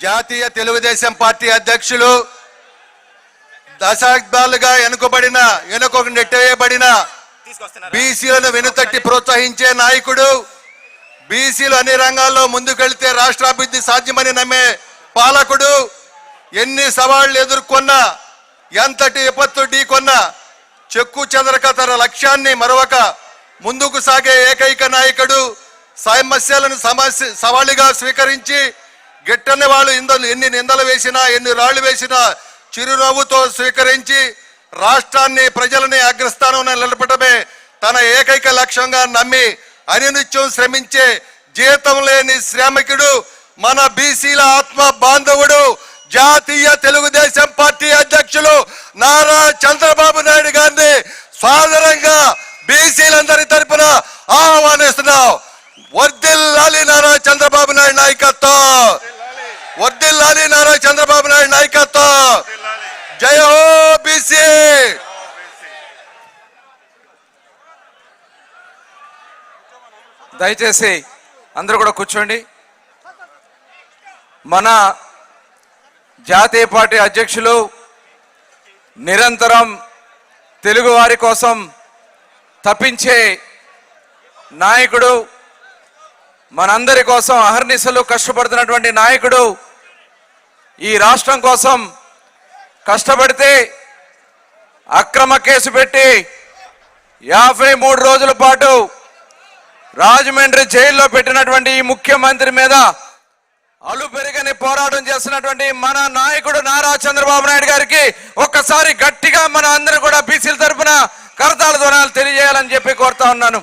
జాతీయ తెలుగుదేశం పార్టీ అధ్యక్షులు, దశాబ్దాలుగా వెనుకకు నెట్టవేయబడిన బీసీలను వెనుతట్టి ప్రోత్సహించే నాయకుడు, బీసీలు అన్ని రంగాల్లో ముందుకెళ్తే రాష్ట్రాభివృద్ధి సాధ్యమని నమ్మే పాలకుడు, ఎన్ని సవాళ్లు ఎదుర్కొన్నా, ఎంతటి విపత్తు ఢీకొన్నా చెక్కు చెదరక తన లక్ష్యాన్ని మరొక ముందుకు సాగే ఏకైక నాయకుడు, సమస్యలను సవాలుగా స్వీకరించి గిట్టని వాళ్ళు ఎన్ని నిందలు వేసినా, ఎన్ని రాళ్లు వేసినా చిరునవ్వుతో స్వీకరించి రాష్ట్రాన్ని, ప్రజలని అగ్రస్థానంలో నిలపడమే తన ఏకైక లక్ష్యంగా నమ్మి అనినిత్యం శ్రమించే జీతం లేని శ్రామికుడు, మన బీసీల ఆత్మ బాంధవుడు, జాతీయ తెలుగుదేశం పార్టీ అధ్యక్షులు నారా చంద్రబాబు నాయుడు గారిని సాదరంగా బీసీలందరి తరపున ఆహ్వానిస్తున్నాం. వర్ధిల్లాలి నారా చంద్రబాబు నాయుడు నాయకత్వం, వర్ధిల్లాలి నారా చంద్రబాబు నాయుడు నాయకత్వం. జై హో బీసీ. దయచేసి అందరూ కూడా కూర్చోండి. మన జాతీయ పార్టీ అధ్యక్షులు నిరంతరం తెలుగు వారి కోసం తప్పించే నాయకుడు, మనందరి కోసం అహర్నిశలు కష్టపడుతున్నటువంటి నాయకుడు, ఈ రాష్ట్రం కోసం కష్టపడితే అక్రమ కేసు పెట్టి 53 రోజుల పాటు రాజమండ్రి జైల్లో పెట్టినటువంటి ఈ ముఖ్యమంత్రి మీద అలుపెరగని పోరాటం చేస్తున్నటువంటి మన నాయకుడు నారా చంద్రబాబు నాయుడు గారికి ఒక్కసారి గట్టిగా మన అందరూ కూడా బీసీల తరఫున కరతాళ ధ్వనులు తెలియజేయాలని చెప్పి కోరుతా ఉన్నాను.